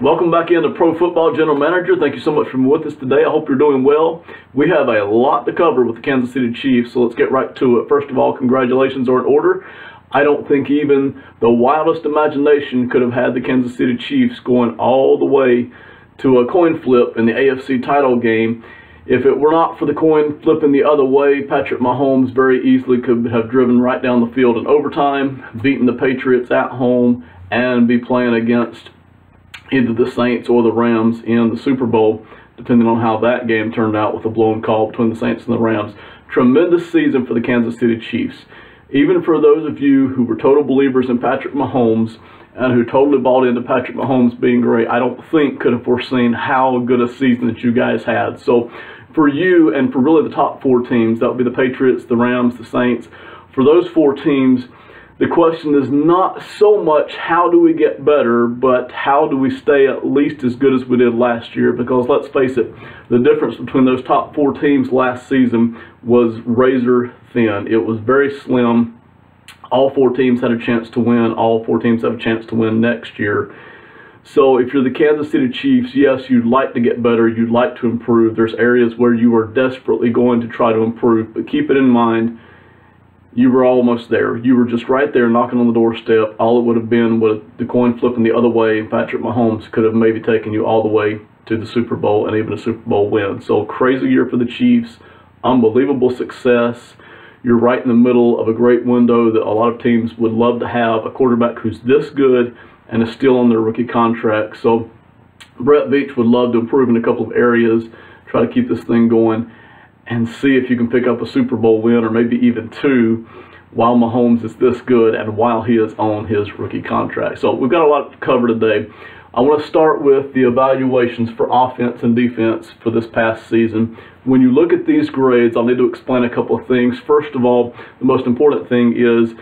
Welcome back into Pro Football General Manager. Thank you so much for being with us today. I hope you're doing well. We have a lot to cover with the Kansas City Chiefs, so let's get right to it. First of all, congratulations are in order. I don't think even the wildest imagination could have had the Kansas City Chiefs going all the way to a coin flip in the AFC title game. If it were not for the coin flipping the other way, Patrick Mahomes very easily could have driven right down the field in overtime, beaten the Patriots at home, and be playing against either the Saints or the Rams in the Super Bowl, depending on how that game turned out with a blown call between the Saints and the Rams. Tremendous season for the Kansas City Chiefs. Even for those of you who were total believers in Patrick Mahomes and who totally bought into Patrick Mahomes being great, I don't think could have foreseen how good a season that you guys had. So for you and for really the top four teams, that would be the Patriots, the Rams, the Saints, for those four teams, the question is not so much how do we get better, but how do we stay at least as good as we did last year? Because let's face it, the difference between those top four teams last season was razor thin. It was very slim. All four teams had a chance to win. All four teams have a chance to win next year. So if you're the Kansas City Chiefs, yes, you'd like to get better. You'd like to improve. There's areas where you are desperately going to try to improve, but keep it in mind, you were almost there. You were just right there knocking on the doorstep. All it would have been with the coin flipping the other way. Patrick Mahomes could have maybe taken you all the way to the Super Bowl and even a Super Bowl win. So crazy year for the Chiefs. Unbelievable success. You're right in the middle of a great window that a lot of teams would love to have, a quarterback who's this good and is still on their rookie contract. So Brett Veach would love to improve in a couple of areas, try to keep this thing going, and see if you can pick up a Super Bowl win or maybe even two while Mahomes is this good and while he is on his rookie contract. So we've got a lot to cover today. I want to start with the evaluations for offense and defense for this past season. When you look at these grades, I'll need to explain a couple of things. First of all, the most important thing is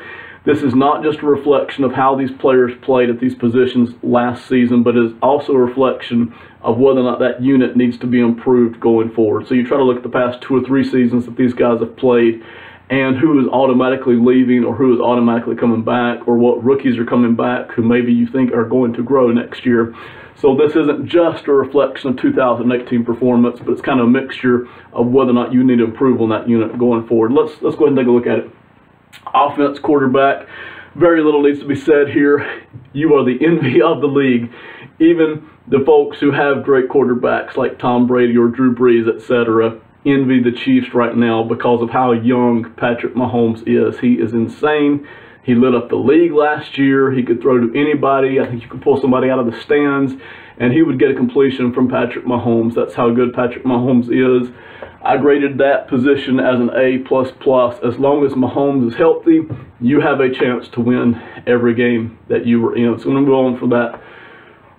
this is not just a reflection of how these players played at these positions last season, but is also a reflection of whether or not that unit needs to be improved going forward. So you try to look at the past 2 or 3 seasons that these guys have played and who is automatically leaving or who is automatically coming back or what rookies are coming back who maybe you think are going to grow next year. So this isn't just a reflection of 2018 performance, but it's kind of a mixture of whether or not you need to improve on that unit going forward. Let's go ahead and take a look at it. Offense, quarterback, very little needs to be said here. You are the envy of the league. Even the folks who have great quarterbacks like Tom Brady or Drew Brees, etc., envy the Chiefs right now because of how young Patrick Mahomes is. He is insane. He lit up the league last year. He could throw to anybody. I think you could pull somebody out of the stands, and he would get a completion from Patrick Mahomes. That's how good Patrick Mahomes is. I graded that position as an A++. As long as Mahomes is healthy, you have a chance to win every game that you were in. So I'm going to go on for that.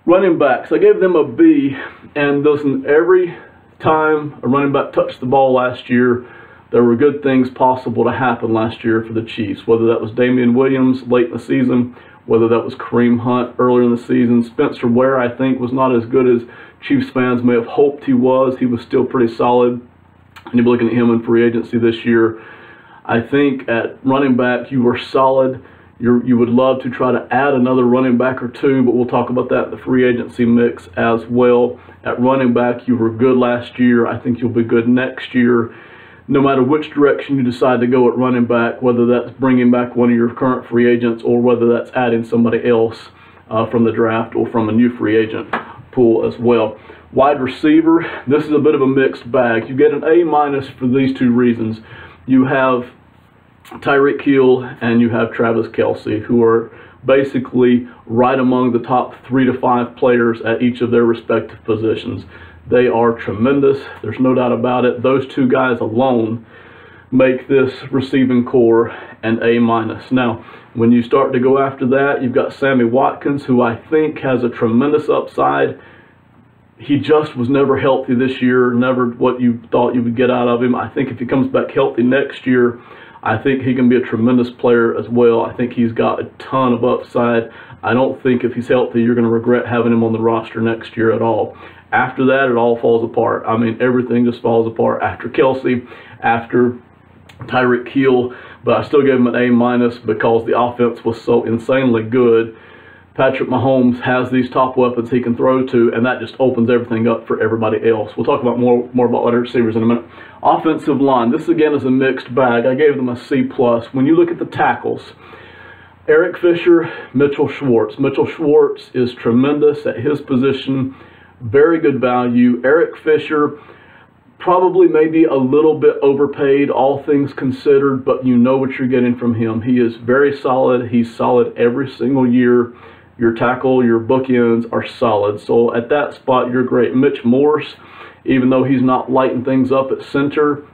Running backs, I gave them a B, and listen, every time a running back touched the ball last year, there were good things possible to happen last year for the Chiefs, whether that was Damian Williams late in the season, whether that was Kareem Hunt earlier in the season. Spencer Ware, I think, was not as good as Chiefs fans may have hoped he was. He was still pretty solid. And you'll be looking at him in free agency this year. I think at running back, you were solid. You would love to try to add another running back or two, but we'll talk about that in the free agency mix as well. At running back, you were good last year. I think you'll be good next year. No matter which direction you decide to go at running back, whether that's bringing back one of your current free agents or whether that's adding somebody else from the draft or from a new free agent pool as well. Wide receiver, this is a bit of a mixed bag. You get an A- for these two reasons. You have Tyreek Hill and you have Travis Kelce, who are basically right among the top 3 to 5 players at each of their respective positions. They are tremendous. There's no doubt about it. Those two guys alone make this receiving core an A-. Now, when you start to go after that, you've got Sammy Watkins, who I think has a tremendous upside. He just was never healthy this year, never what you thought you would get out of him. I think if he comes back healthy next year, I think he can be a tremendous player as well. I think he's got a ton of upside. I don't think if he's healthy, you're going to regret having him on the roster next year at all. After that, it all falls apart. I mean, everything just falls apart after Kelce, after Tyreek Hill, but I still gave him an A- because the offense was so insanely good Patrick Mahomes has these top weapons he can throw to, and that just opens everything up for everybody else. We'll talk about more about wide receivers in a minute. Offensive line, this again is a mixed bag. I gave them a C+. When you look at the tackles, Eric Fisher, Mitchell Schwartz. Mitchell Schwartz is tremendous at his position, very good value. Eric Fisher, probably maybe a little bit overpaid, all things considered, but you know what you're getting from him. He is very solid. He's solid every single year. Your tackle, your bookends are solid. So at that spot, you're great. Mitch Morse, even though he's not lighting things up at center,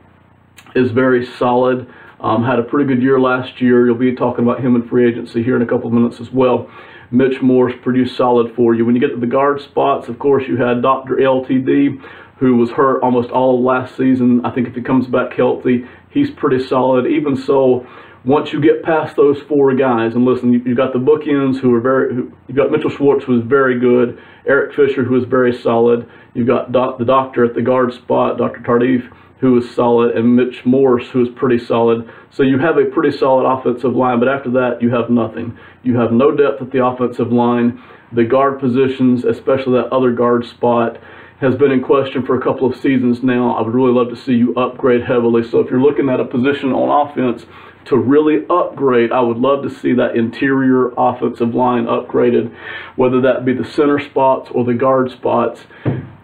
is very solid. Had a pretty good year last year. You'll be talking about him in free agency here in a couple of minutes as well. Mitch Morse produced solid for you. When you get to the guard spots, of course, you had Dr. LTD, who was hurt almost all of last season. I think if he comes back healthy, he's pretty solid. Even so, once you get past those four guys, and listen, you've got the bookends you've got Mitchell Schwartz, who is very good, Eric Fisher, who is very solid, you've got the doctor at the guard spot, Dr. Tardif, who is solid, and Mitch Morse, who is pretty solid. So you have a pretty solid offensive line, but after that, you have nothing. You have no depth at the offensive line. The guard positions, especially that other guard spot, has been in question for a couple of seasons now. I would really love to see you upgrade heavily. So if you're looking at a position on offense to really upgrade, I would love to see that interior offensive line upgraded, whether that be the center spots or the guard spots.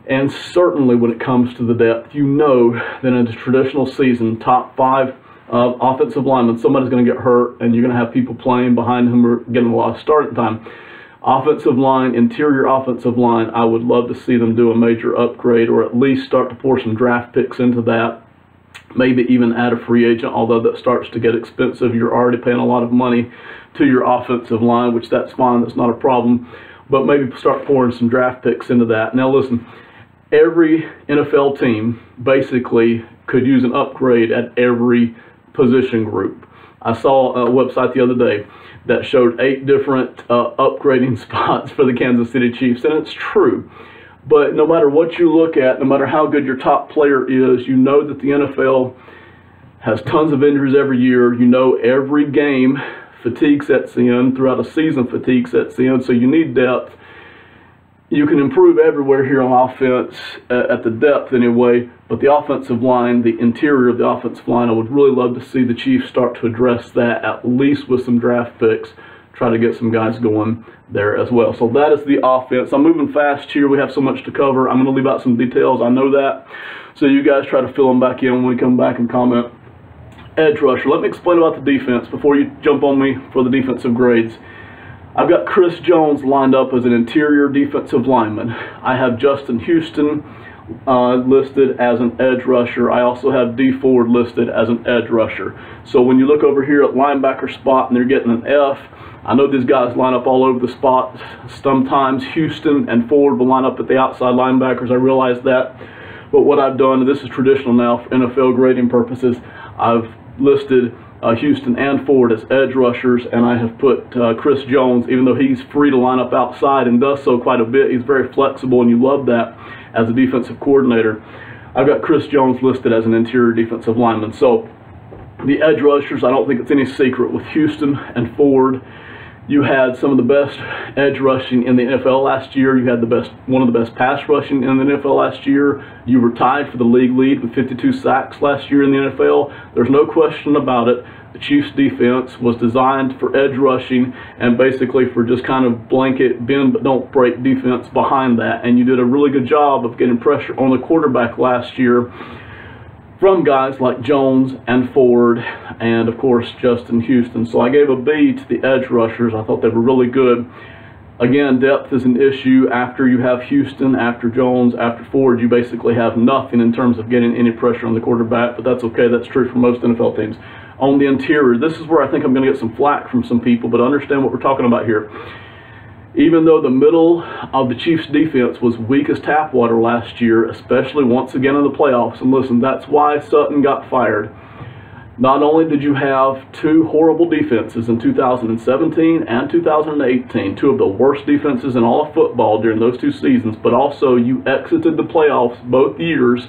And certainly when it comes to the depth, you know that in a traditional season, top 5 offensive linemen, somebody's going to get hurt, and you're going to have people playing behind whom are getting a lot of starting time. Offensive line, interior offensive line, I would love to see them do a major upgrade, or at least start to pour some draft picks into that. Maybe even add a free agent, although that starts to get expensive. You're already paying a lot of money to your offensive line, which that's fine, that's not a problem. But maybe start pouring some draft picks into that. Now listen, every NFL team basically could use an upgrade at every position group. I saw a website the other day that showed 8 different upgrading spots for the Kansas City Chiefs, and it's true. But no matter what you look at, no matter how good your top player is, you know that the NFL has tons of injuries every year. You know every game fatigue sets in, throughout a season fatigue sets in, so you need depth. You can improve everywhere here on offense, at the depth anyway, but the offensive line, the interior of the offensive line, I would really love to see the Chiefs start to address that, at least with some draft picks, try to get some guys going there as well. So that is the offense. I'm moving fast here. We have so much to cover. I'm going to leave out some details. I know that. So you guys try to fill them back in when we come back and comment. Edge rusher. Let me explain about the defense before you jump on me for the defensive grades. I've got Chris Jones lined up as an interior defensive lineman. I have Justin Houston listed as an edge rusher. I also have D Ford listed as an edge rusher. So when you look over here at linebacker spot and they're getting an F, I know these guys line up all over the spots. Sometimes Houston and Ford will line up at the outside linebackers. I realize that. But what I've done, and this is traditional now for NFL grading purposes, I've listed Houston and Ford as edge rushers, and I have put Chris Jones, even though he's free to line up outside and does so quite a bit, he's very flexible, and you love that as a defensive coordinator. I've got Chris Jones listed as an interior defensive lineman. So the edge rushers, I don't think it's any secret with Houston and Ford. You had some of the best edge rushing in the NFL last year. You had one of the best pass rushing in the NFL last year. You were tied for the league lead with 52 sacks last year in the NFL. There's no question about it. The Chiefs' defense was designed for edge rushing and basically for just kind of blanket bend but don't break defense behind that. And you did a really good job of getting pressure on the quarterback last year from guys like Jones and Ford and, of course, Justin Houston. So I gave a B to the edge rushers. I thought they were really good. Again, depth is an issue. After you have Houston, after Jones, after Ford, you basically have nothing in terms of getting any pressure on the quarterback, but that's okay. That's true for most NFL teams. On the interior, this is where I think I'm going to get some flack from some people, but understand what we're talking about here. Even though the middle of the Chiefs' defense was weak as tap water last year, especially once again in the playoffs, and listen, that's why Sutton got fired. Not only did you have 2 horrible defenses in 2017 and 2018, 2 of the worst defenses in all of football during those 2 seasons, but also you exited the playoffs both years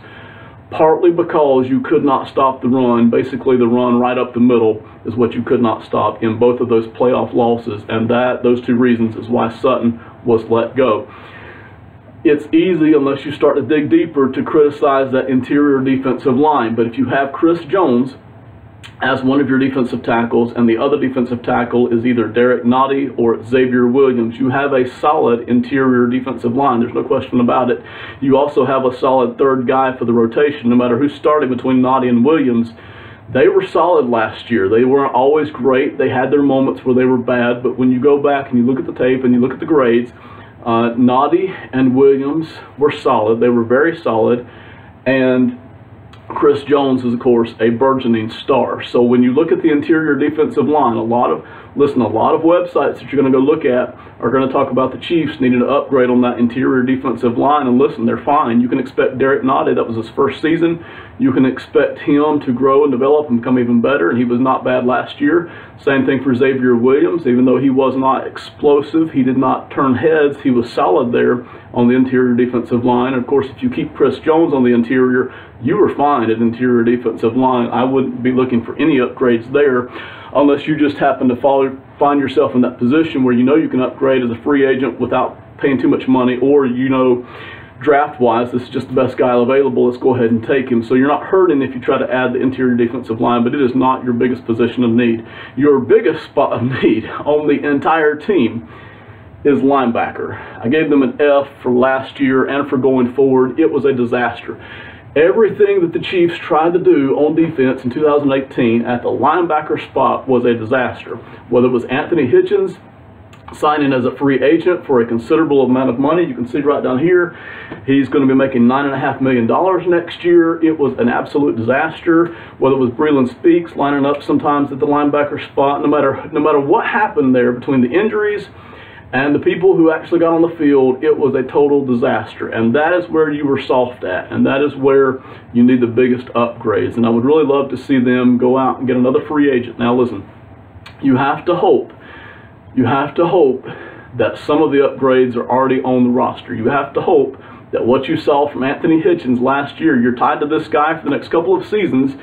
partly because you could not stop the run. Basically, the run right up the middle is what you could not stop in both of those playoff losses, and those two reasons is why Sutton was let go. It's easy, unless you start to dig deeper, to criticize that interior defensive line, but if you have Chris Jones as one of your defensive tackles, and the other defensive tackle is either Derek Noddy or Xavier Williams, you have a solid interior defensive line. There's no question about it. You also have a solid third guy for the rotation, no matter who's starting between Noddy and Williams. They were solid last year. They weren't always great. They had their moments where they were bad, but when you go back and you look at the tape and you look at the grades, Noddy and Williams were solid. They were very solid, and Chris Jones is, of course, a burgeoning star. So when you look at the interior defensive line, a lot of websites that you're going to go look at are going to talk about the Chiefs needing to upgrade on that interior defensive line. And listen, they're fine. You can expect Derek Noddy, that was his first season. You can expect him to grow and develop and become even better, and he was not bad last year. Same thing for Xavier Williams. Even though he was not explosive, he did not turn heads, he was solid there on the interior defensive line. And of course, if you keep Chris Jones on the interior, you are fine at interior defensive line. I wouldn't be looking for any upgrades there, unless you just happen to find yourself in that position where you know you can upgrade as a free agent without paying too much money, or you know, draft-wise, this is just the best guy available, let's go ahead and take him. So you're not hurting if you try to add the interior defensive line, but it is not your biggest position of need. Your biggest spot of need on the entire team is linebacker. I gave them an F for last year and for going forward. It was a disaster. Everything that the Chiefs tried to do on defense in 2018 at the linebacker spot was a disaster. Whether it was Anthony Hitchens signing as a free agent for a considerable amount of money, you can see right down here, he's going to be making $9.5 million next year. It was an absolute disaster. Whether it was Breland Speaks lining up sometimes at the linebacker spot, no matter what happened there between the injuries and the people who actually got on the field, it was a total disaster. And that is where you were soft at, and that is where you need the biggest upgrades. And I would really love to see them go out and get another free agent. Now listen, you have to hope that some of the upgrades are already on the roster. You have to hope that what you saw from Anthony Hitchens last year, you're tied to this guy for the next couple of seasons.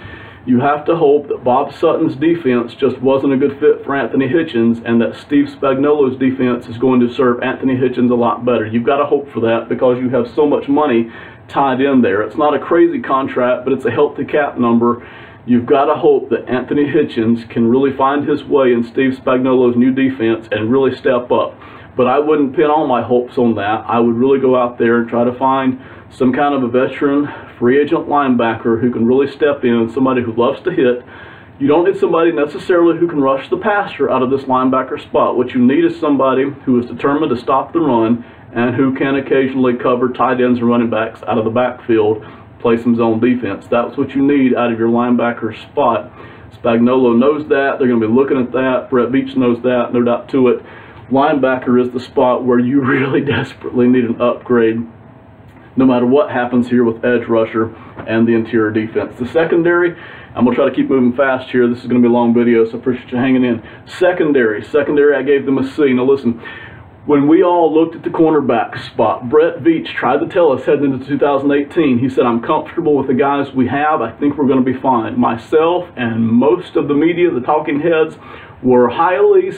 You have to hope that Bob Sutton's defense just wasn't a good fit for Anthony Hitchens, and that Steve Spagnuolo's defense is going to serve Anthony Hitchens a lot better. You've got to hope for that, because you have so much money tied in there. It's not a crazy contract, but it's a healthy cap number. You've got to hope that Anthony Hitchens can really find his way in Steve Spagnuolo's new defense and really step up. But I wouldn't pin all my hopes on that. I would really go out there and try to find some kind of a veteran free agent linebacker who can really step in, somebody who loves to hit. You don't need somebody necessarily who can rush the passer out of this linebacker spot. What you need is somebody who is determined to stop the run and who can occasionally cover tight ends and running backs out of the backfield, play some zone defense. That's what you need out of your linebacker spot. Spagnuolo knows that. They're going to be looking at that. Brett Veach knows that, no doubt to it. Linebacker is the spot where you really desperately need an upgrade, no matter what happens here with edge rusher and the interior defense. The secondary, I'm going to try to keep moving fast here. This is going to be a long video, so I appreciate you hanging in. Secondary, I gave them a C. Now listen, when we all looked at the cornerback spot, Brett Veach tried to tell us heading into 2018, he said, I'm comfortable with the guys we have. I think we're going to be fine. Myself and most of the media, the talking heads, were highly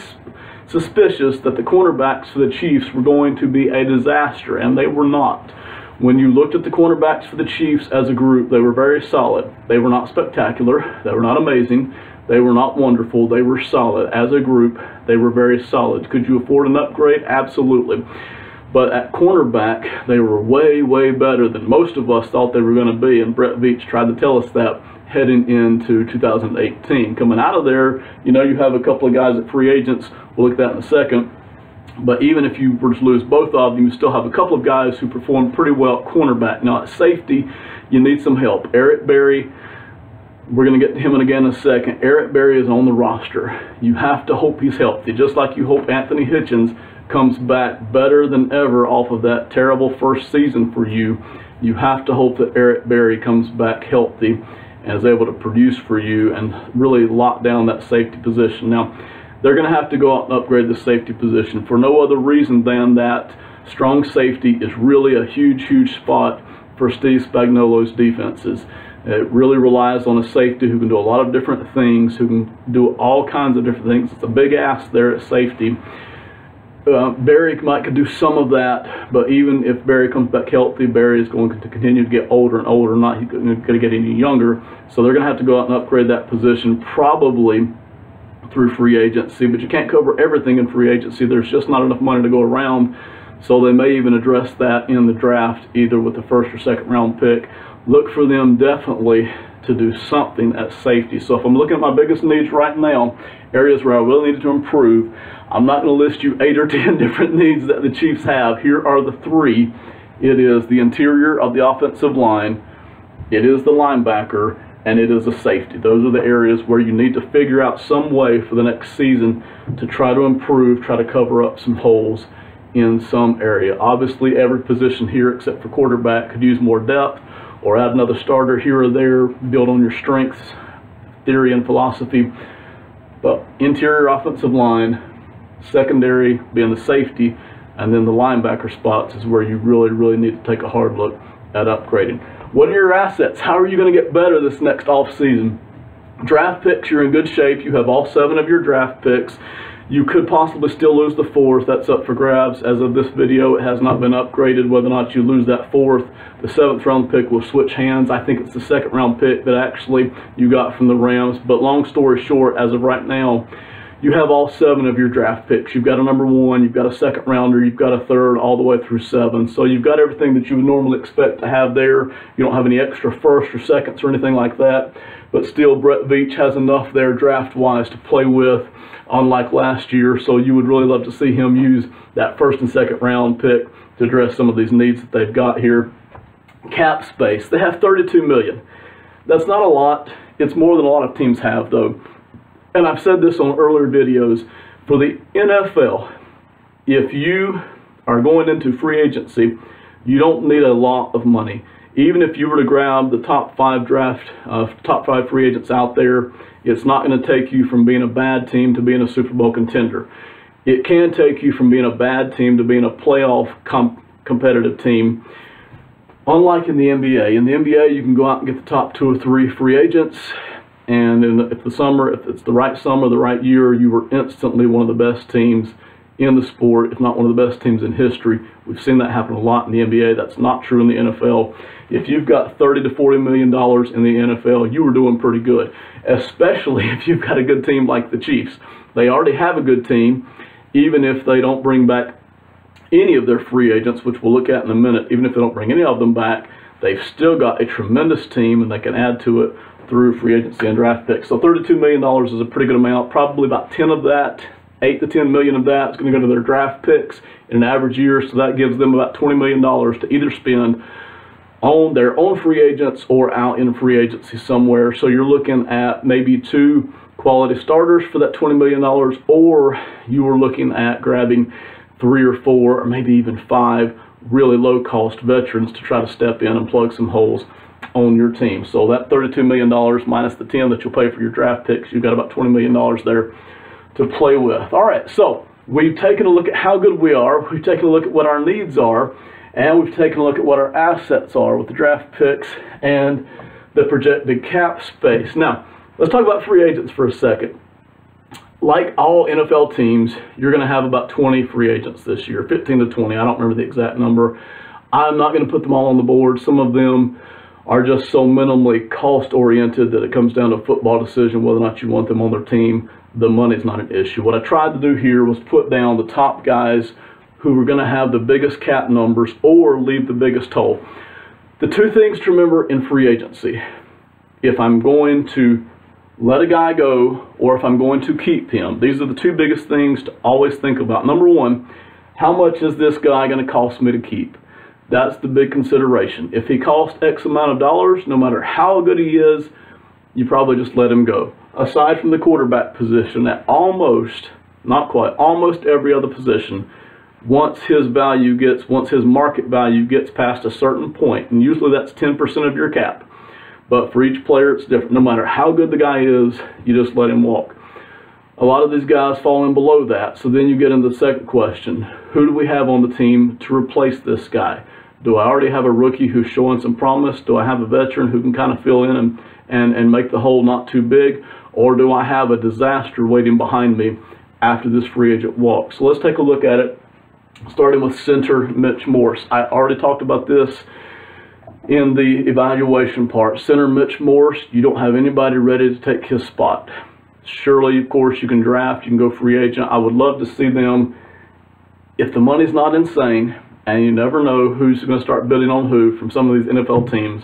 suspicious that the cornerbacks for the Chiefs were going to be a disaster, and they were not. When you looked at the cornerbacks for the Chiefs as a group, they were very solid. They were not spectacular. They were not amazing. They were not wonderful. They were solid. As a group, they were very solid. Could you afford an upgrade? Absolutely. But at cornerback, they were way, way better than most of us thought they were going to be, and Brett Veach tried to tell us that heading into 2018. Coming out of there, you know, you have a couple of guys at free agents. We'll look at that in a second. But even if you were to lose both of them, you still have a couple of guys who performed pretty well at cornerback. Now at safety, you need some help. Eric Berry, we're going to get to him again in a second. Eric Berry is on the roster. You have to hope he's healthy, just like you hope Anthony Hitchens comes back better than ever off of that terrible first season for you. You have to hope that Eric Berry comes back healthy and is able to produce for you and really lock down that safety position. Now, they're going to have to go out and upgrade the safety position for no other reason than that strong safety is really a huge, huge spot for Steve Spagnuolo's defenses. It really relies on a safety who can do a lot of different things, who can do all kinds of different things. It's a big ask there at safety. Barry might could do some of that, but even if Barry comes back healthy, Barry is going to continue to get older and older, not going to get any younger. So they're going to have to go out and upgrade that position, probably through free agency. But you can't cover everything in free agency. There's just not enough money to go around. So they may even address that in the draft, either with the first or second round pick. Look for them definitely to do something at safety. So if I'm looking at my biggest needs right now, areas where I really need to improve, I'm not going to list you 8 or 10 different needs that the Chiefs have. Here are the 3. It is the interior of the offensive line, it is the linebacker, and it is a safety. Those are the areas where you need to figure out some way for the next season to try to improve, try to cover up some holes in some area. Obviously, every position here except for quarterback could use more depth, or add another starter here or there, build on your strengths, theory, and philosophy. But interior offensive line, secondary being the safety, and then the linebacker spots is where you really need to take a hard look at upgrading. What are your assets? How are you going to get better this next offseason? Draft picks, you're in good shape. You have all 7 of your draft picks. You could possibly still lose the 4th. That's up for grabs. As of this video, it has not been upgraded. Whether or not you lose that 4th, the 7th round pick will switch hands. I think it's the 2nd round pick that actually you got from the Rams. But long story short, as of right now, you have all 7 of your draft picks. You've got a number 1, you've got a 2nd rounder, you've got a 3rd, all the way through 7. So you've got everything that you would normally expect to have there. You don't have any extra 1st or 2nds or anything like that. But still, Brett Veach has enough there draft-wise to play with, unlike last year. So you would really love to see him use that 1st and 2nd round pick to address some of these needs that they've got here. Cap space. They have $32 million. That's not a lot. It's more than a lot of teams have, though. And I've said this on earlier videos. For the NFL, if you are going into free agency, you don't need a lot of money. Even if you were to grab the top 5 free agents out there, it's not going to take you from being a bad team to being a Super Bowl contender. It can take you from being a bad team to being a playoff competitive team. Unlike in the NBA. In the NBA, you can go out and get the top 2 or 3 free agents, and if it's the right summer, the right year, you were instantly one of the best teams in the sport, if not one of the best teams in history. We've seen that happen a lot in the NBA. That's not true in the NFL. If you've got $30 to $40 million in the NFL, you were doing pretty good, especially if you've got a good team like the Chiefs. They already have a good team, even if they don't bring back any of their free agents, which we'll look at in a minute. Even if they don't bring any of them back, they've still got a tremendous team, and they can add to it through free agency and draft picks. So $32 million is a pretty good amount. Probably about 10 of that, 8 to 10 million of that is going to go to their draft picks in an average year. So that gives them about $20 million to either spend on their own free agents or out in free agency somewhere. So you're looking at maybe 2 quality starters for that $20 million, or you were looking at grabbing 3 or 4 or maybe even 5 really low-cost veterans to try to step in and plug some holes on your team. So that $32 million minus the 10 that you'll pay for your draft picks, you've got about $20 million there to play with. All right, so we've taken a look at how good we are. We've taken a look at what our needs are, and we've taken a look at what our assets are with the draft picks and the projected cap space. Now, let's talk about free agents for a second. Like all NFL teams, you're going to have about 20 free agents this year, 15 to 20. I don't remember the exact number. I'm not going to put them all on the board. Some of them are just so minimally cost-oriented that it comes down to a football decision whether or not you want them on their team. The money's not an issue. What I tried to do here was put down the top guys who were going to have the biggest cap numbers or leave the biggest hole. The 2 things to remember in free agency: if I'm going to let a guy go or if I'm going to keep him, these are the 2 biggest things to always think about. Number 1, how much is this guy going to cost me to keep? That's the big consideration. If he costs X amount of dollars, no matter how good he is, you probably just let him go. Aside from the quarterback position, at almost, not quite, almost every other position, once his market value gets past a certain point, and usually that's 10% of your cap, but for each player it's different. No matter how good the guy is, you just let him walk. A lot of these guys fall in below that, so then you get into the second question. Who do we have on the team to replace this guy? Do I already have a rookie who's showing some promise? Do I have a veteran who can kind of fill in and make the hole not too big? Or do I have a disaster waiting behind me after this free agent walk? So let's take a look at it, starting with center Mitch Morse. I already talked about this in the evaluation part. Center Mitch Morse, you don't have anybody ready to take his spot. Surely, of course, you can draft, you can go free agent. I would love to see them, if the money's not insane, and you never know who's going to start bidding on who from some of these NFL teams.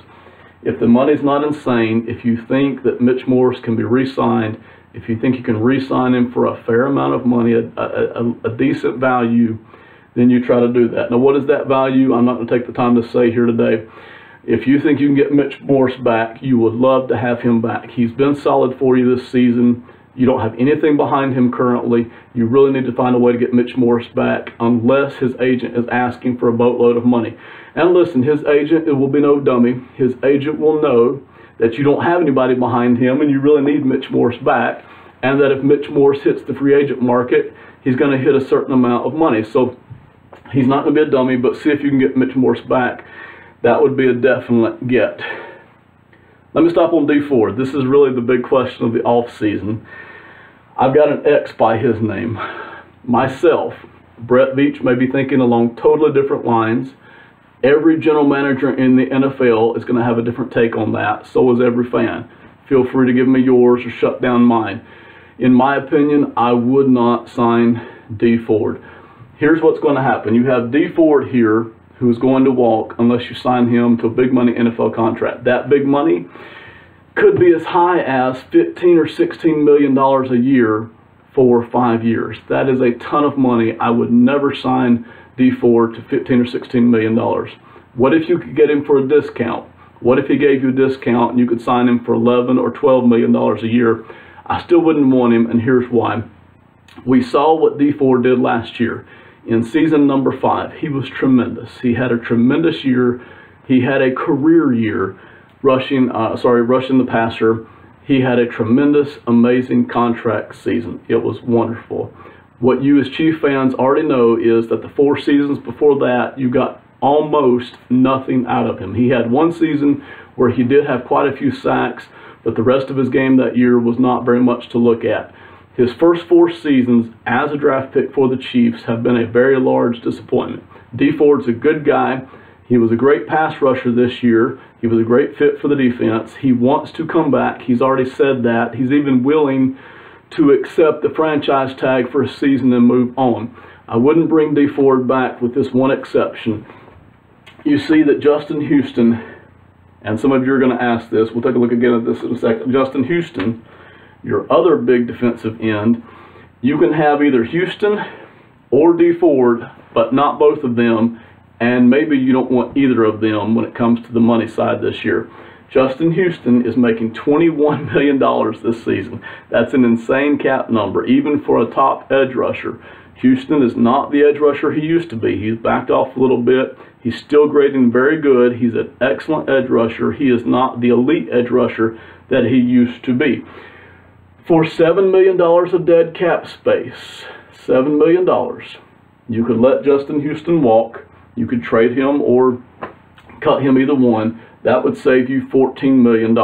If the money's not insane, if you think that Mitch Morse can be re-signed, if you think you can re-sign him for a fair amount of money, a decent value, then you try to do that. Now, what is that value? I'm not going to take the time to say here today. If you think you can get Mitch Morse back, you would love to have him back. He's been solid for you this season. You don't have anything behind him currently. You really need to find a way to get Mitch Morse back unless his agent is asking for a boatload of money. And listen, his agent, it will be no dummy. His agent will know that you don't have anybody behind him and you really need Mitch Morse back, and that if Mitch Morse hits the free agent market, he's going to hit a certain amount of money. So he's not going to be a dummy, but see if you can get Mitch Morse back. That would be a definite get. Let me stop on D Ford. This is really the big question of the offseason. I've got an X by his name. Myself, Brett Veach may be thinking along totally different lines. Every general manager in the NFL is going to have a different take on that. So is every fan. Feel free to give me yours or shut down mine. In my opinion, I would not sign D Ford. Here's what's going to happen. You have D Ford here, who's going to walk unless you sign him to a big money NFL contract. That big money could be as high as $15 or $16 million a year for 5 years. That is a ton of money. I would never sign D Ford to $15 or $16 million. What if you could get him for a discount? What if he gave you a discount and you could sign him for $11 or $12 million a year? I still wouldn't want him, and here's why. We saw what D Ford did last year. In season number 5, he was tremendous. He had a tremendous year. He had a career year rushing the passer. He had a tremendous, amazing contract season. It was wonderful. What you as Chief fans already know is that the 4 seasons before that, you got almost nothing out of him. He had one season where he did have quite a few sacks, but the rest of his game that year was not very much to look at. His first 4 seasons as a draft pick for the Chiefs have been a very large disappointment. D Ford's a good guy. He was a great pass rusher this year. He was a great fit for the defense. He wants to come back. He's already said that. He's even willing to accept the franchise tag for a season and move on. I wouldn't bring D Ford back with this one exception. You see that Justin Houston, and some of you are going to ask this, we'll take a look again at this in a second. Justin Houston, your other big defensive end, you can have either Houston or D Ford, but not both of them, and maybe you don't want either of them when it comes to the money side this year. Justin Houston is making $21 million this season. That's an insane cap number, even for a top edge rusher. Houston is not the edge rusher he used to be. He's backed off a little bit. He's still grading very good. He's an excellent edge rusher. He is not the elite edge rusher that he used to be. For $7 million of dead cap space, $7 million, you could let Justin Houston walk. You could trade him or cut him, either one. That would save you $14 million.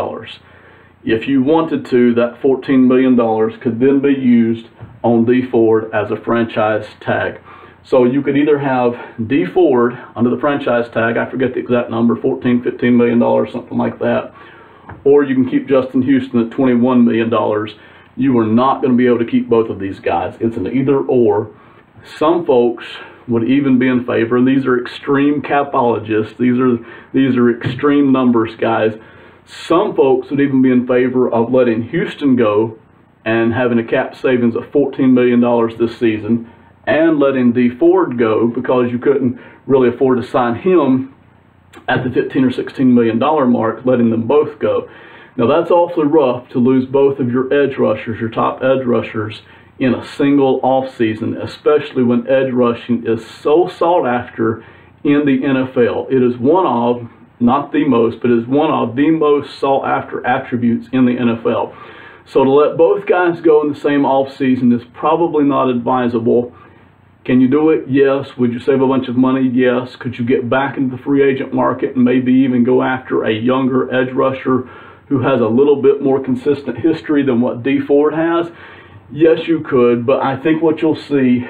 If you wanted to, that $14 million could then be used on D Ford as a franchise tag. So you could either have D Ford under the franchise tag, I forget the exact number, $14, $15 million, something like that, or you can keep Justin Houston at $21 million. You are not going to be able to keep both of these guys. It's an either or. Some folks would even be in favor, and these are extreme capologists. These are extreme numbers guys. Some folks would even be in favor of letting Houston go and having a cap savings of $14 million this season, and letting D Ford go because you couldn't really afford to sign him at the $15 or $16 million mark, letting them both go. Now that's awfully rough to lose both of your edge rushers, your top edge rushers, in a single offseason, especially when edge rushing is so sought after in the NFL. It is one of, not the most, but is one of the most sought after attributes in the NFL. So to let both guys go in the same offseason is probably not advisable. Can you do it? Yes. Would you save a bunch of money? Yes. Could you get back into the free agent market and maybe even go after a younger edge rusher who has a little bit more consistent history than what D Ford has? Yes, you could, but I think what you'll see,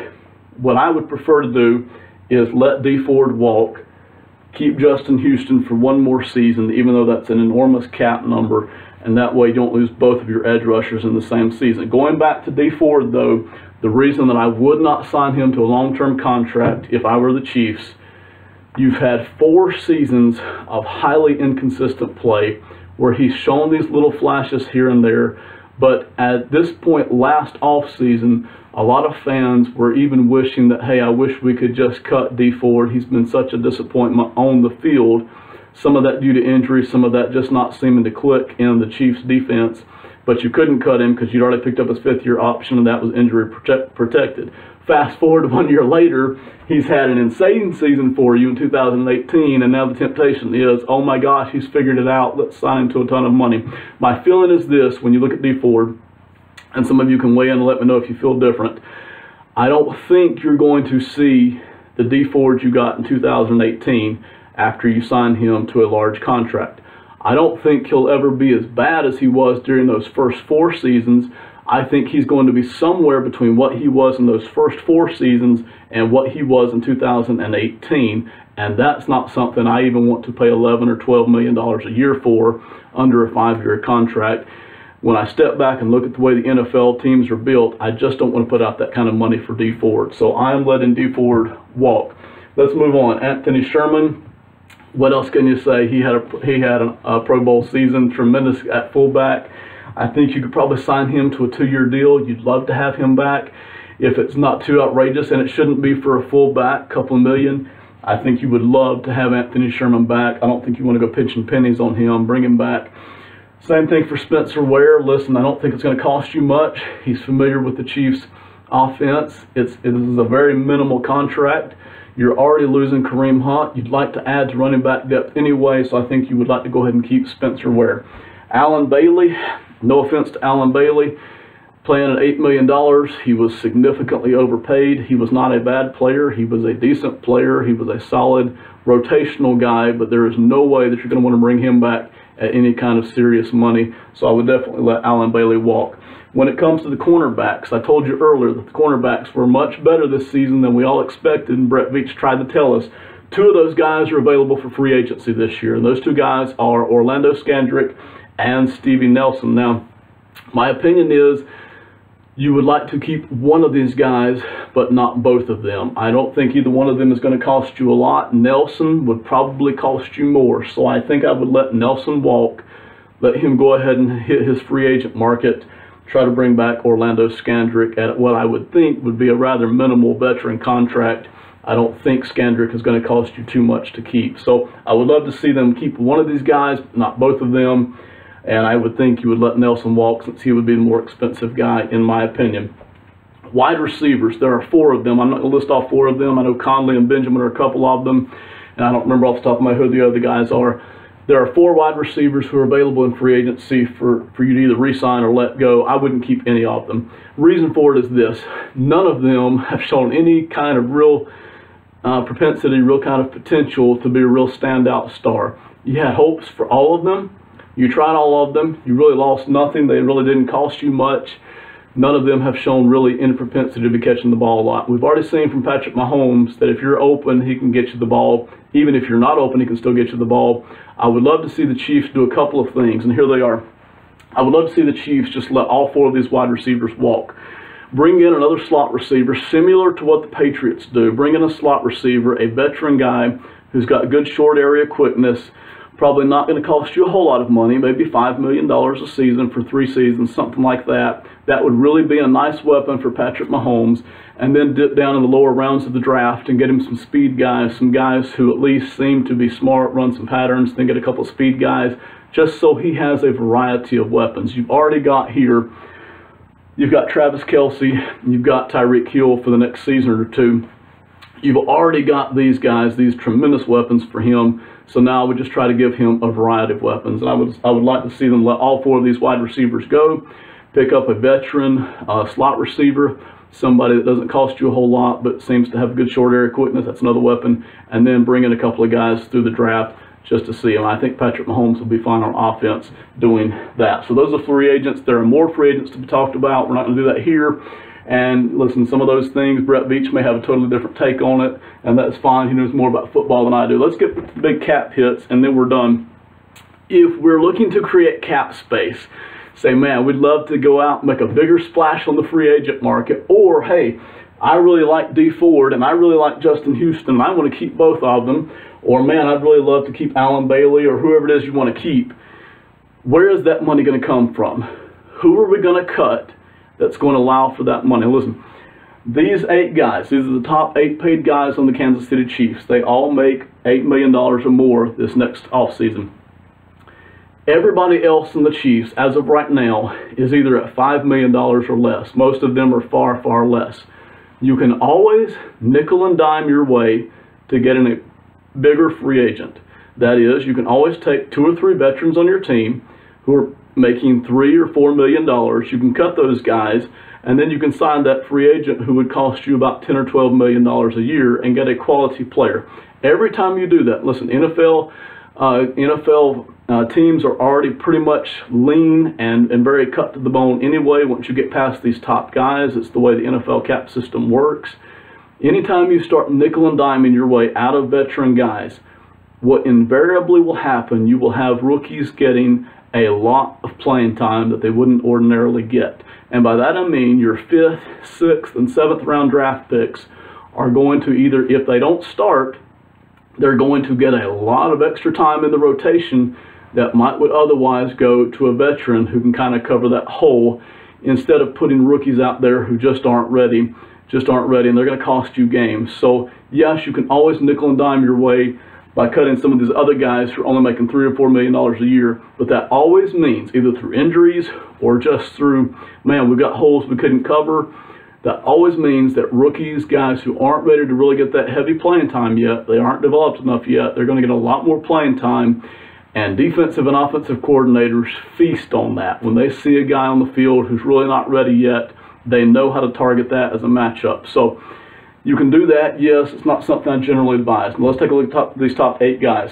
what I would prefer to do is let D Ford walk, keep Justin Houston for one more season, even though that's an enormous cap number, and that way you don't lose both of your edge rushers in the same season. Going back to D Ford, though, the reason that I would not sign him to a long-term contract if I were the Chiefs, you've had 4 seasons of highly inconsistent play where he's shown these little flashes here and there, but at this point last offseason, a lot of fans were even wishing that, hey, I wish we could just cut D Ford. He's been such a disappointment on the field. Some of that due to injury, some of that just not seeming to click in the Chiefs' defense. But you couldn't cut him because you'd already picked up his 5th-year option, and that was injury protected. Fast forward 1 year later, he's had an insane season for you in 2018, and now the temptation is, oh my gosh, he's figured it out. Let's sign him to a ton of money. My feeling is this, when you look at D Ford, and some of you can weigh in and let me know if you feel different, I don't think you're going to see the D Ford you got in 2018 after you sign him to a large contract. I don't think he'll ever be as bad as he was during those first 4 seasons. I think he's going to be somewhere between what he was in those first 4 seasons and what he was in 2018. And that's not something I even want to pay $11 or $12 million a year for under a 5-year contract. When I step back and look at the way the NFL teams are built, I just don't want to put out that kind of money for D Ford. So I'm letting D Ford walk. Let's move on. Anthony Sherman. What else can you say? He had a Pro Bowl season, tremendous at fullback. I think you could probably sign him to a 2-year deal. You'd love to have him back if it's not too outrageous, and it shouldn't be for a fullback, couple of million. I think you would love to have Anthony Sherman back. I don't think you want to go pinching pennies on him. Bring him back. Same thing for Spencer Ware. Listen, I don't think it's going to cost you much. He's familiar with the Chiefs' offense. It is a very minimal contract. You're already losing Kareem Hunt. You'd like to add to running back depth anyway, so I think you would like to go ahead and keep Spencer Ware. Allen Bailey, no offense to Allen Bailey, playing at $8 million. He was significantly overpaid. He was not a bad player. He was a decent player. He was a solid rotational guy, but there is no way that you're going to want to bring him back at any kind of serious money. So I would definitely let Allen Bailey walk. When it comes to the cornerbacks, I told you earlier that the cornerbacks were much better this season than we all expected, and Brett Veach tried to tell us. 2 of those guys are available for free agency this year, and those 2 guys are Orlando Scandrick and Stevie Nelson. Now, my opinion is you would like to keep one of these guys, but not both of them. I don't think either one of them is going to cost you a lot. Nelson would probably cost you more, so I think I would let Nelson walk, let him go ahead and hit his free agent market, try to bring back Orlando Scandrick at what I would think would be a rather minimal veteran contract. I don't think Scandrick is going to cost you too much to keep. So I would love to see them keep one of these guys, not both of them. And I would think you would let Nelson walk since he would be the more expensive guy, in my opinion. Wide receivers, there are 4 of them. I'm not going to list all 4 of them. I know Conley and Benjamin are a couple of them. And I don't remember off the top of my head who the other guys are. There are 4 wide receivers who are available in free agency for you to either re-sign or let go. I wouldn't keep any of them. Reason for it is this. None of them have shown any kind of real propensity, real kind of potential to be a real standout star. You had hopes for all of them. You tried all of them. You really lost nothing. They really didn't cost you much. None of them have shown really any propensity to be catching the ball a lot. We've already seen from Patrick Mahomes that if you're open, he can get you the ball. Even if you're not open, he can still get you the ball. I would love to see the Chiefs do a couple of things, and here they are. I would love to see the Chiefs just let all 4 of these wide receivers walk. Bring in another slot receiver, similar to what the Patriots do. Bring in a slot receiver, a veteran guy who's got good short area quickness, probably not going to cost you a whole lot of money, maybe $5 million a season for 3 seasons, something like that. That would really be a nice weapon for Patrick Mahomes. And then dip down in the lower rounds of the draft and get him some speed guys, some guys who at least seem to be smart, run some patterns, then get a couple of speed guys, just so he has a variety of weapons. You've already got here, you've got Travis Kelce, you've got Tyreek Hill for the next season or 2. You've already got these guys, these tremendous weapons for him. So now I would just try to give him a variety of weapons. And I would like to see them let all 4 of these wide receivers go, pick up a veteran slot receiver, somebody that doesn't cost you a whole lot but seems to have good short area quickness. That's another weapon. And then bring in a couple of guys through the draft just to see them. I think Patrick Mahomes will be fine on offense doing that. So those are free agents. There are more free agents to be talked about. We're not going to do that here. And listen, some of those things, Brett Beach may have a totally different take on it, and that's fine. He knows more about football than I do. Let's get the big cap hits, and then we're done. If we're looking to create cap space, say, man, we'd love to go out and make a bigger splash on the free agent market, or, hey, I really like D Ford, and I really like Justin Houston, and I want to keep both of them, or, man, I'd really love to keep Alan Bailey, or whoever it is you want to keep. Where is that money going to come from? Who are we going to cut that's going to allow for that money? Listen, these 8 guys, these are the top 8 paid guys on the Kansas City Chiefs. They all make $8 million or more this next offseason. Everybody else in the Chiefs, as of right now, is either at $5 million or less. Most of them are far, far less. You can always nickel and dime your way to getting a bigger free agent. That is, you can always take 2 or 3 veterans on your team who are making $3 or $4 million. You can cut those guys, and then you can sign that free agent who would cost you about $10 or $12 million a year and get a quality player. Every time you do that, listen, NFL teams are already pretty much lean and very cut to the bone anyway. Once you get past these top guys, it's the way the NFL cap system works. Anytime you start nickel and diming your way out of veteran guys, what invariably will happen, you will have rookies getting a lot of playing time that they wouldn't ordinarily get. And by that I mean your 5th, 6th, and 7th round draft picks are going to either, if they don't start, they're going to get a lot of extra time in the rotation that would otherwise go to a veteran who can kind of cover that hole, instead of putting rookies out there who just aren't ready, and they're going to cost you games. So yes, you can always nickel and dime your way by cutting some of these other guys who are only making $3 or $4 million a year, but that always means, either through injuries or just through, man, we've got holes we couldn't cover, that always means that rookies, guys who aren't ready to really get that heavy playing time yet, they aren't developed enough yet, they're going to get a lot more playing time, and defensive and offensive coordinators feast on that. When they see a guy on the field who's really not ready yet, they know how to target that as a matchup. So you can do that. Yes, it's not something I generally advise. Now let's take a look at these top 8 guys.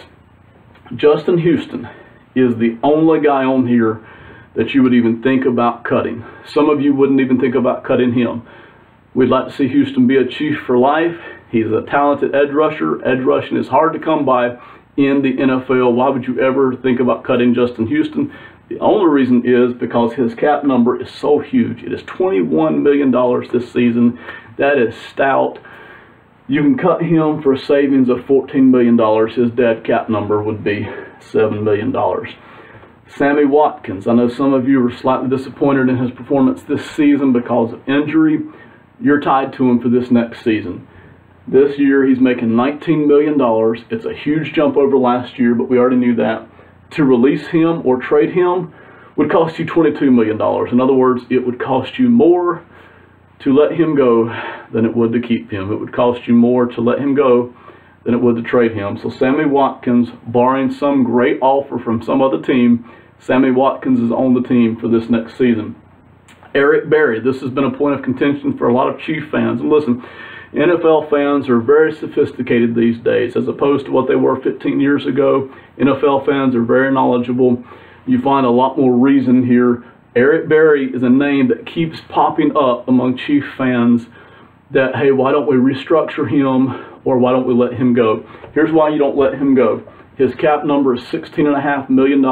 Justin Houston is the only guy on here that you would even think about cutting. Some of you wouldn't even think about cutting him. We'd like to see Houston be a Chief for life. He's a talented edge rusher. Edge rushing is hard to come by in the NFL. Why would you ever think about cutting Justin Houston? The only reason is because his cap number is so huge. It is $21 million this season. That is stout. You can cut him for a savings of $14 million. His dead cap number would be $7 million. Sammy Watkins. I know some of you were slightly disappointed in his performance this season because of injury. You're tied to him for this next season. This year he's making $19 million. It's a huge jump over last year, but we already knew that. To release him or trade him would cost you $22 million. In other words, it would cost you more to let him go than it would to keep him. It would cost you more to let him go than it would to trade him. So Sammy Watkins, barring some great offer from some other team, Sammy Watkins is on the team for this next season. Eric Berry, this has been a point of contention for a lot of Chief fans. And listen, NFL fans are very sophisticated these days as opposed to what they were 15 years ago. NFL fans are very knowledgeable. You find a lot more reason here. Eric Berry is a name that keeps popping up among Chief fans that, hey, why don't we restructure him, or why don't we let him go? Here's why you don't let him go. His cap number is $16.5 million.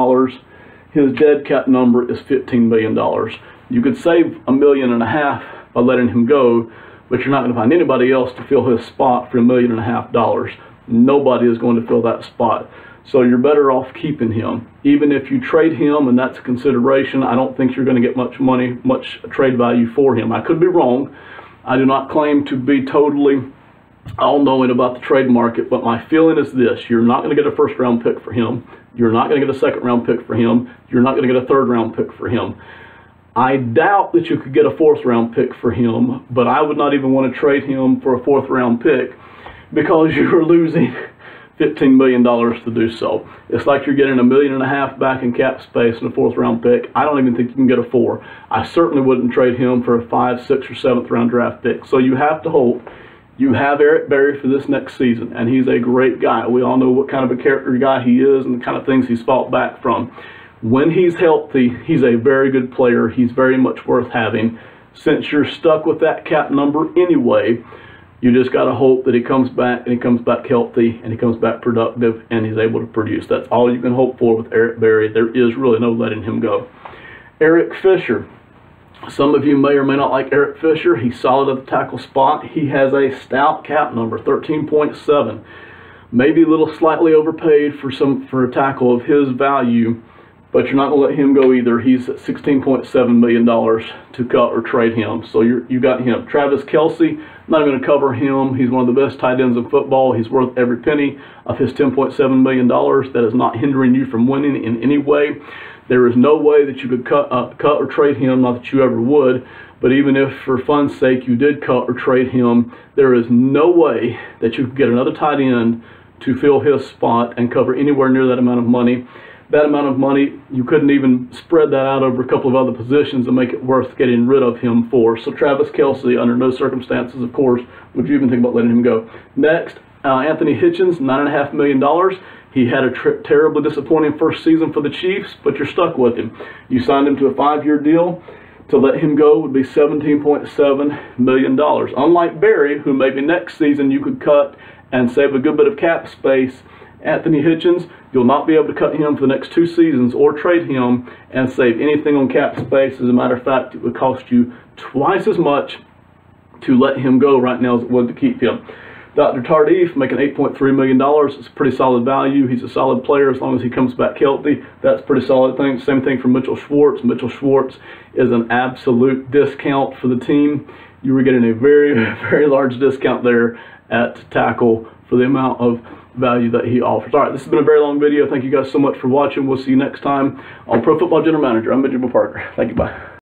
His dead cap number is $15 million. You could save $1.5 million by letting him go, but you're not going to find anybody else to fill his spot for $1.5 million. Nobody is going to fill that spot. So you're better off keeping him. Even if you trade him, and that's a consideration, I don't think you're going to get much money, much trade value for him. I could be wrong. I do not claim to be totally all-knowing about the trade market, but my feeling is this: you're not going to get a first-round pick for him. You're not going to get a second-round pick for him. You're not going to get a third-round pick for him. I doubt that you could get a fourth-round pick for him, but I would not even want to trade him for a fourth-round pick because you are losing $15 million to do so. It's like you're getting $1.5 million back in cap space in a 4th round pick. I don't even think you can get a 4. I certainly wouldn't trade him for a 5, 6, or 7th round draft pick. So you have to hope you have Eric Berry for this next season, and he's a great guy. We all know what kind of a character guy he is and the kind of things he's fought back from. When he's healthy, he's a very good player. He's very much worth having. Since you're stuck with that cap number anyway, you just got to hope that he comes back, and he comes back healthy, and he comes back productive, and he's able to produce. That's all you can hope for with Eric Berry. There is really no letting him go. Eric Fisher. Some of you may or may not like Eric Fisher. He's solid at the tackle spot. He has a stout cap number, 13.7. Maybe a little slightly overpaid for a tackle of his value, but you're not going to let him go either. He's at $16.7 million to cut or trade him. So you got him. Travis Kelce, I'm not going to cover him. He's one of the best tight ends in football. He's worth every penny of his $10.7 million. That is not hindering you from winning in any way. There is no way that you could cut or trade him, not that you ever would. But even if for fun's sake you did cut or trade him, there is no way that you could get another tight end to fill his spot and cover anywhere near that amount of money. That amount of money, you couldn't even spread that out over a couple of other positions and make it worth getting rid of him for. So Travis Kelce, under no circumstances, of course, would you even think about letting him go. Next, Anthony Hitchens, $9.5 million. He had a terribly disappointing first season for the Chiefs, but you're stuck with him. You signed him to a 5-year deal. To let him go would be $17.7 million. Unlike Berry, who maybe next season you could cut and save a good bit of cap space, Anthony Hitchens, you'll not be able to cut him for the next 2 seasons or trade him and save anything on cap space. As a matter of fact, it would cost you twice as much to let him go right now as it would to keep him. Dr. Tardif making $8.3 million. It's a pretty solid value. He's a solid player as long as he comes back healthy. That's a pretty solid thing. Same thing for Mitchell Schwartz. Mitchell Schwartz is an absolute discount for the team. You were getting a very, very large discount there at tackle for the amount of value that he offers. All right, this has been a very long video. Thank you guys so much for watching. We'll see you next time on Pro Football General Manager. I'm Mitch Parker. Thank you. Bye.